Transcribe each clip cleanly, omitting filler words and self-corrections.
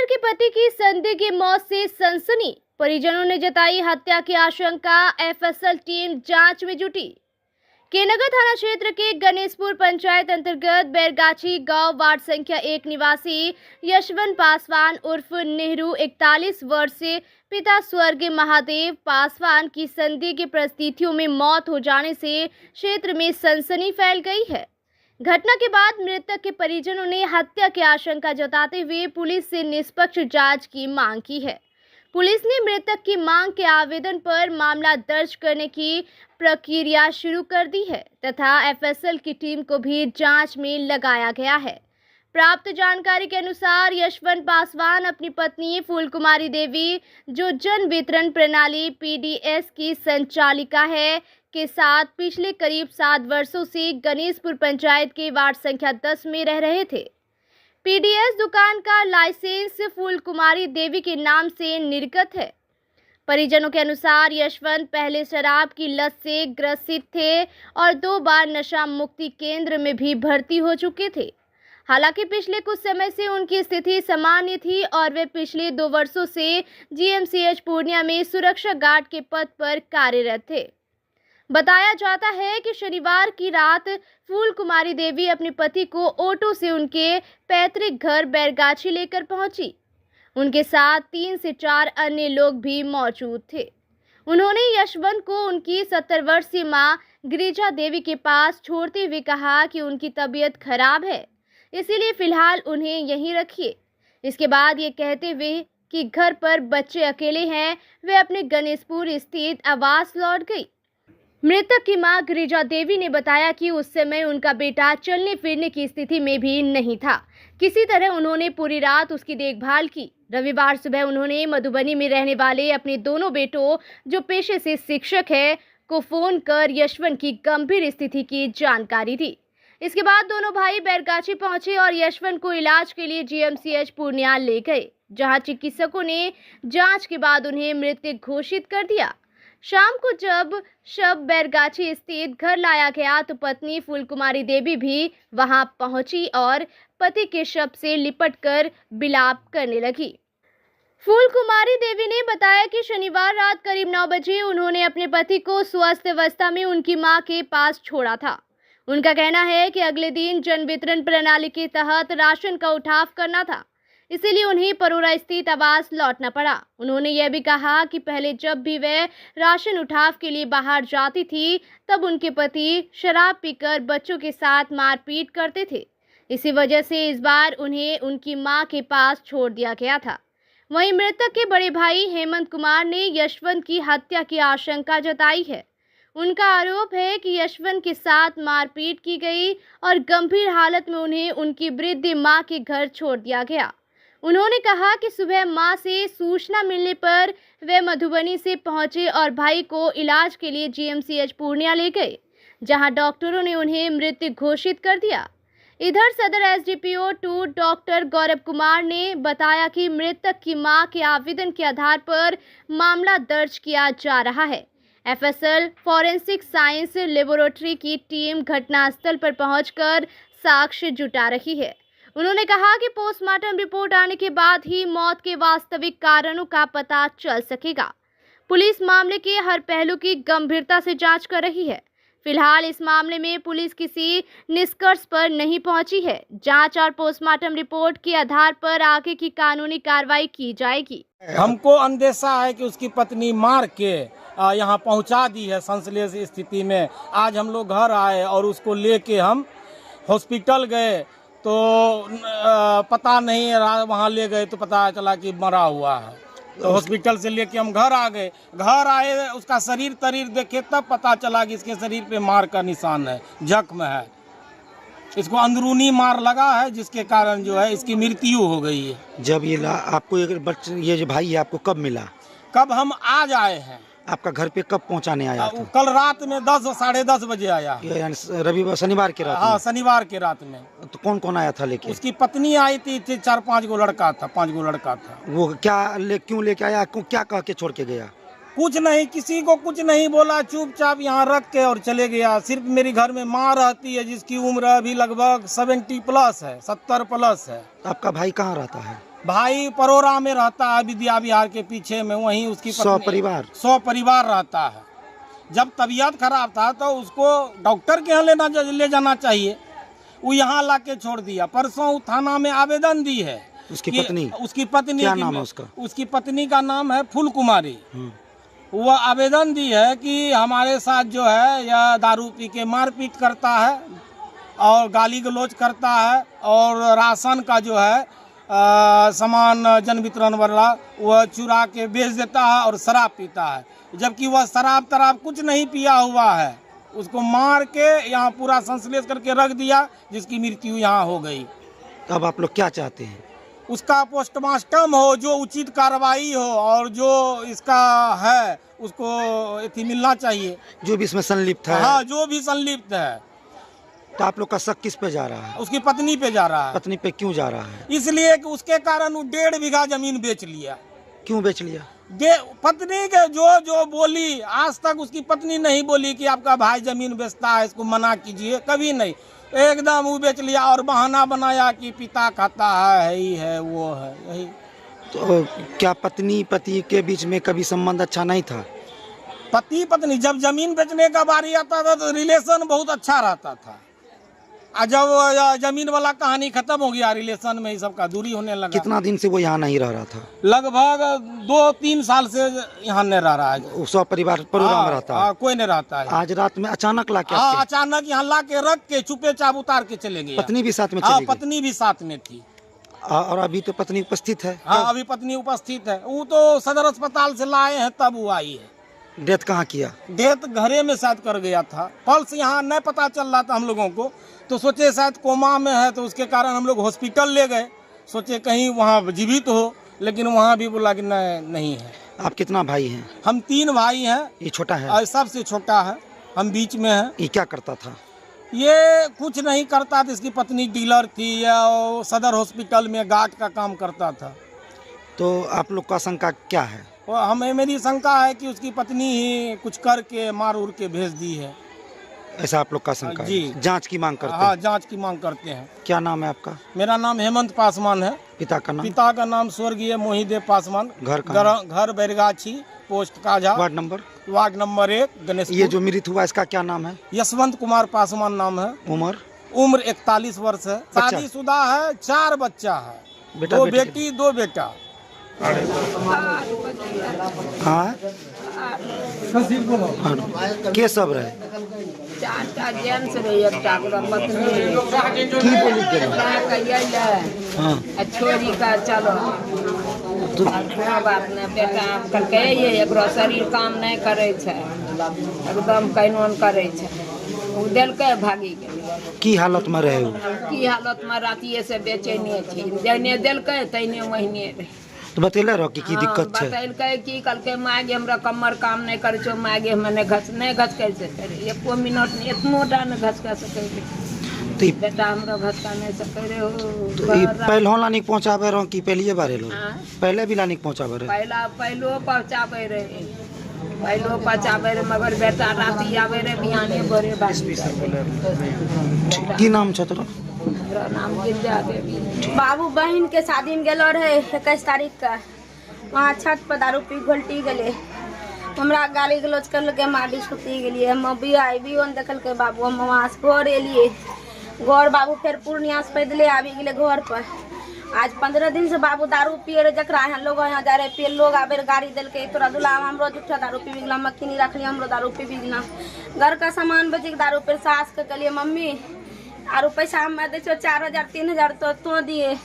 Doctor के पति की संदिग्ध की मौत से सनसनी, परिजनों ने जताई हत्या की आशंका। एफएसएल टीम जांच में जुटी। के नगर थाना क्षेत्र के गणेशपुर पंचायत अंतर्गत बैरगाछी गांव वार्ड संख्या 1 निवासी यशवंत पासवान उर्फ नेहरू 41 वर्ष से पिता स्वर्गीय महादेव पासवान की संदिग्ध परिस्थितियों में मौत हो जाने से क्षेत्र में सनसनी फैल गई है। घटना के बाद मृतक के परिजनों ने हत्या की आशंका जताते हुए पुलिस से निष्पक्ष जांच की मांग की है। पुलिस ने मृतक की मांग के आवेदन पर मामला दर्ज करने की प्रक्रिया शुरू कर दी है तथा एफएसएल की टीम को भी जांच में लगाया गया है। प्राप्त जानकारी के अनुसार यशवंत पासवान अपनी पत्नी फूल कुमारी देवी, जो जन वितरण प्रणाली पीडीएस की संचालिका है, के साथ पिछले करीब 7 वर्षों से गणेशपुर पंचायत के वार्ड संख्या 10 में रह रहे थे। पीडीएस दुकान का लाइसेंस फूल कुमारी देवी के नाम से निर्गत है। परिजनों के अनुसार यशवंत पहले शराब की लत से ग्रसित थे और 2 बार नशा मुक्ति केंद्र में भी भर्ती हो चुके थे। हालांकि पिछले कुछ समय से उनकी स्थिति सामान्य थी और वे पिछले 2 वर्षों से जीएमसीएच पूर्णिया में सुरक्षा गार्ड के पद पर कार्यरत थे। बताया जाता है कि शनिवार की रात फूल कुमारी देवी अपने पति को ऑटो से उनके पैतृक घर बैरगाछी लेकर पहुंची। उनके साथ 3 से 4 अन्य लोग भी मौजूद थे। उन्होंने यशवंत को उनकी 70 वर्षीय मां गिरिजा देवी के पास छोड़ते हुए कहा कि उनकी तबीयत खराब है, इसीलिए फिलहाल उन्हें यहीं रखिए। इसके बाद ये कहते हुए कि घर पर बच्चे अकेले हैं, वे अपने गणेशपुर स्थित आवास लौट गई। मृतक की मां गिरिजा देवी ने बताया कि उस समय उनका बेटा चलने फिरने की स्थिति में भी नहीं था। किसी तरह उन्होंने पूरी रात उसकी देखभाल की। रविवार सुबह उन्होंने मधुबनी में रहने वाले अपने दोनों बेटों, जो पेशे से शिक्षक है, को फोन कर यशवंत की गंभीर स्थिति की जानकारी दी। इसके बाद दोनों भाई बैरगाछी पहुंचे और यशवंत को इलाज के लिए जीएमसीएच पूर्णिया ले गए, जहां चिकित्सकों ने जांच के बाद उन्हें मृत घोषित कर दिया। शाम को जब शव बैरगाछी स्थित घर लाया गया तो पत्नी फूल कुमारी देवी भी वहां पहुंची और पति के शव से लिपटकर विलाप करने लगी। फूल कुमारी देवी ने बताया कि शनिवार रात करीब 9 बजे उन्होंने अपने पति को स्वस्थ अवस्था में उनकी मां के पास छोड़ा था। उनका कहना है कि अगले दिन जन वितरण प्रणाली के तहत राशन का उठाव करना था, इसीलिए उन्हें परोरा स्थित आवास लौटना पड़ा। उन्होंने यह भी कहा कि पहले जब भी वे राशन उठाव के लिए बाहर जाती थी, तब उनके पति शराब पीकर बच्चों के साथ मारपीट करते थे। इसी वजह से इस बार उन्हें उनकी मां के पास छोड़ दिया गया था। वहीं मृतक के बड़े भाई हेमंत कुमार ने यशवंत की हत्या की आशंका जताई है। उनका आरोप है कि यशवंत के साथ मारपीट की गई और गंभीर हालत में उन्हें उनकी वृद्ध मां के घर छोड़ दिया गया। उन्होंने कहा कि सुबह मां से सूचना मिलने पर वे मधुबनी से पहुंचे और भाई को इलाज के लिए जीएमसीएच पूर्णिया ले गए, जहां डॉक्टरों ने उन्हें मृत घोषित कर दिया। इधर सदर एसडीपीओ 2 डॉक्टर गौरव कुमार ने बताया कि मृतक की मां के आवेदन के आधार पर मामला दर्ज किया जा रहा है। एफएसएल फॉरेंसिक साइंस लेबोरेटरी की टीम घटनास्थल पर पहुंचकर साक्ष्य जुटा रही है। उन्होंने कहा कि पोस्टमार्टम रिपोर्ट आने के बाद ही मौत के वास्तविक कारणों का पता चल सकेगा। पुलिस मामले के हर पहलू की गंभीरता से जांच कर रही है। फिलहाल इस मामले में पुलिस किसी निष्कर्ष पर नहीं पहुंची है। जांच और पोस्टमार्टम रिपोर्ट के आधार पर आगे की कानूनी कार्रवाई की जाएगी। हमको अंदेशा है कि उसकी पत्नी मार के यहाँ पहुँचा दी है संश्लेष स्थिति में। आज हम लोग घर आए और उसको लेके हम हॉस्पिटल गए तो पता नहीं, वहाँ ले गए तो पता चला कि मरा हुआ है। तो हॉस्पिटल से लेके हम घर आ गए। घर आए, उसका शरीर तरीर देखे तब पता चला कि इसके शरीर पे मार का निशान है, जख्म है। इसको अंदरूनी मार लगा है, जिसके कारण जो है इसकी मृत्यु हो गई है। जब ये आपको ये जो भाई है आपको कब मिला? कब हम आज आए हैं। आपका घर पे कब पहुंचाने आया था? कल रात में 10 साढ़े 10 बजे आया। रविवार शनिवार के रात? हाँ, शनिवार के रात में। तो कौन कौन आया था लेके? उसकी पत्नी आई थी, 4-5 गो लड़का था, 5 गो लड़का था। वो क्यों लेके आया, क्या कह के छोड़ के गया? कुछ नहीं, किसी को कुछ नहीं बोला, चुपचाप यहाँ रख के और चले गया। सिर्फ मेरी घर में माँ रहती है, जिसकी उम्र अभी लगभग 70 प्लस है, 70 प्लस है। आपका भाई कहाँ रहता है? भाई परोरा में रहता है, विद्या विहार के पीछे में, वहीं उसकी 100 परिवार 100 परिवार रहता है। जब तबीयत खराब था तो उसको डॉक्टर के यहाँ ले जाना चाहिए, वो यहाँ ला के छोड़ दिया। परसों थाना में आवेदन दी है। उसकी कि पत्नी क्या नाम है उसका? उसकी पत्नी का नाम है फूल कुमारी। वो आवेदन दी है कि हमारे साथ जो है यह दारू पी के मारपीट करता है और गाली गलौज करता है, और राशन का जो है सामान जन वितरण वाला वह चुरा के बेच देता है और शराब पीता है, जबकि वह शराब तराब कुछ नहीं पिया हुआ है। उसको मार के यहाँ पूरा संश्लेष करके रख दिया, जिसकी मृत्यु यहाँ हो गई। अब आप लोग क्या चाहते हैं? उसका पोस्टमार्टम हो, जो उचित कार्रवाई हो, और जो इसका है उसको अथी मिलना चाहिए, जो भी इसमें संलिप्त है। हाँ, जो भी संलिप्त है। तो आप लोग का शक किस पे जा रहा है? उसकी पत्नी पे जा रहा है। पत्नी पे क्यों जा रहा है? इसलिए कि उसके कारण वो 1.5 बीघा जमीन बेच लिया। क्यों बेच लिया? पत्नी के जो बोली, आज तक उसकी पत्नी नहीं बोली कि आपका भाई जमीन बेचता है, इसको मना कीजिए, कभी नहीं। एकदम वो बेच लिया और बहाना बनाया कि पिता खाता है, ही है, वो है, यही। तो क्या पत्नी पति के बीच में कभी संबंध अच्छा नहीं था? पति पत्नी जब जमीन बेचने का बारी आता था तो रिलेशन बहुत अच्छा रहता था, और जब जमीन वाला कहानी खत्म हो गया, रिलेशन में ही सबका दूरी होने लगा। कितना दिन से वो यहाँ नहीं रह रहा था? लगभग 2-3 साल से यहाँ नहीं रह रहा है। 100 परिवार परोरा में रहता है। कोई नहीं रहता है। आज रात में अचानक ला के अचानक यहाँ ला के रख के चुपे चाप उतार के चले गए। पत्नी भी साथ में चली गई? पत्नी भी साथ में थी। और अभी तो पत्नी उपस्थित है? हाँ, अभी पत्नी उपस्थित है। वो तो सदर अस्पताल से लाए हैं, तब वो आई है। डेथ कहाँ किया? डेथ घरे में शायद कर गया था। पल्स यहाँ नहीं पता चल रहा था हम लोगों को, तो सोचे शायद कोमा में है, तो उसके कारण हम लोग हॉस्पिटल ले गए, सोचे कहीं वहाँ जीवित हो, लेकिन वहाँ भी बोला कि नहीं है। आप कितना भाई हैं? हम 3 भाई हैं। ये छोटा है? और सबसे छोटा है, हम बीच में हैं। ये क्या करता था? ये कुछ नहीं करता था। इसकी पत्नी डीलर थी, या सदर हॉस्पिटल में गार्ड का काम करता था। तो आप लोग का शंका क्या है? मेरी शंका है कि उसकी पत्नी ही कुछ करके मार उड़ के भेज दी है। ऐसा आप लोग का शंका जी। है? जांच की मांग करते हैं? हाँ, जांच की मांग करते हैं। क्या नाम है आपका? मेरा नाम हेमंत पासवान है। पिता का नाम? पिता का नाम स्वर्गीय मोहिदेव पासवान। घर Bairgachhi, post Kaza, ward number 1, Ganesh. ये जो मृत हुआ इसका क्या नाम है? यशवंत कुमार पासवान नाम है। उम्र 41 वर्ष है। शादीशुदा है, 4 बच्चा है। 2 बेटी 2 बेटा। हाँ, के सब रहे? 4टा जेंट्स रहे, एकटा पत्नी। की बोली छोरी का चलो तो बात नहीं, बेटा कहलकै ये एकरो शरीर काम नहीं करे छे, एकदम कैनोन करे छे, उ देलकै भागी गेलै। की हालत में रहे? की हालत में रातिये से बेचैने छी, जहने देलकै तहने वहीने रहे। तो बतेले रहो कि की दिक्कत छे? बतेलकै की कहलकै माय गे हमरा कमर काम नहीं करे छो, माय गे हमें नहीं घसकै से करे, 1 मिनट नहीं, इतनो टा नहीं घसकै सकै रे बेटा, हमरा घसका नहीं सकै रे। तो ई पहले लानिक पहुंचाबे रहो कि पहलिए बारे लो? पहले भी लानिक पहुंचाबे रहे? पहलो पहुंचाबे रहे, मगर बेटा राति आवे रे, बिहाने भोरे बासी। की नाम छ तोरा? हमरा नाम गिरजा देवी। बाबू बहन के शादी में गेलो रहे 21 तारीख का, वहाँ छत पर दारू पी घोलटी गले, हमरा गाली गलौज करलकै, माटी छुटी गेलिए। हम भी देखलकै बाबू, हम वहाँ से घर एलिए। घर बाबू फिर पूर्णिया से पैदले आबि गेले घर पर। आज 15 दिन से बाबू दारू पिए रहे, जकरा यहाँ लोग यहाँ जा रहे पिए, लोग आबे गाड़ी दिलके, तोरा दुल्हा हमरो जूठा दारू पी गेला, मक्खनी रखली हमरो दारू पी गेला। घर का सामान बेच के दारू पे सास के कहलिए मम्मी आरो पैसा हमें दे 4000-3000 तो दिए,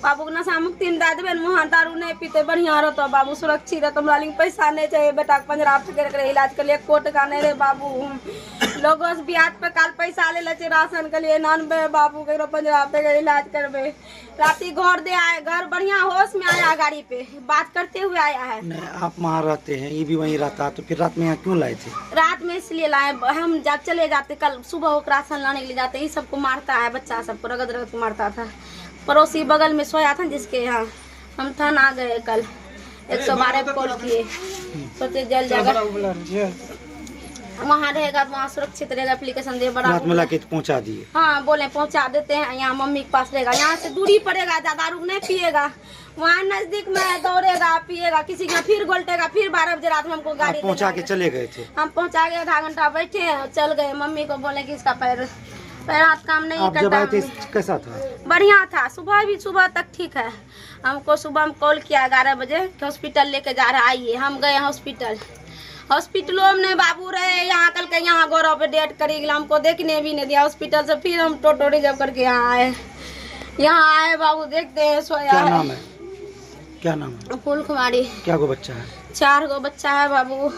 बाबू के नशा मुक्ति में दे देवे, वहाँ दारू नहीं पीते बढ़िया रहता, बाबू सुरक्षित रहता। हमरा लिंग पैसा नहीं चाहिए, बेटा के 15 के इलाज के लिए 1 कोट का नहीं रहे बाबू। लोगों से ब्याज पे काल पैसा ले ले राशन के लिए 99 बाबू के 15 के इलाज करवे। राती घर दे आए, घर बढ़िया होश में आया, गाड़ी पे बात करते हुए आया है। नहीं, आप वहाँ रहते हैं, ये भी वहीं रहता है, तो फिर रात में यहाँ क्यों लाए थे? रात में इसलिए लाए, हम जब चले जाते, कल सुबह वो राशन लाने के लिए जाते, ये सबको मारता है, बच्चा सबको रगड़ रगड़ मारता था। पड़ोसी बगल में सोया था जिसके यहाँ, हम थाना आ गए कल, 112 कॉल किए, सोचे जल जाएगा, वहाँ रहेगा तो वहाँ सुरक्षित रहेगा, एप्लीकेशन दे बड़ा रात में लाके पहुँचा दिए। हाँ बोले पहुँचा देते हैं, यहाँ मम्मी के पास रहेगा, यहाँ से दूरी पड़ेगा, दारू नहीं पिएगा, वहाँ नजदीक में दौड़ेगा पिएगा, किसी का फिर गोल्टेगा, फिर 12 बजे रात में हमको गाड़ी पहुंचा के चले गए थे। हम पहुंचा के आधा घंटा बैठे चल गए। मम्मी को बोले कि इसका पैर हाथ काम नहीं आप जब करता। आए थे कैसा था? बढ़िया था, सुबह तक ठीक है। हमको सुबह में कॉल किया 11 बजे कि हॉस्पिटल लेके जा रहा, आइए। हम गए हॉस्पिटलों में बाबू रहे, यहाँ कल के यहाँ गौरव पे डेट करी गया, हमको देखने भी नहीं दिया। हॉस्पिटल से फिर हम टोटो रिजर्व करके यहाँ आए बाबू देखते हैं सोया। क्या नाम है? क्या नाम है? फूल कुमारी। क्या गो बच्चा है? 4 गो बच्चा है बाबू।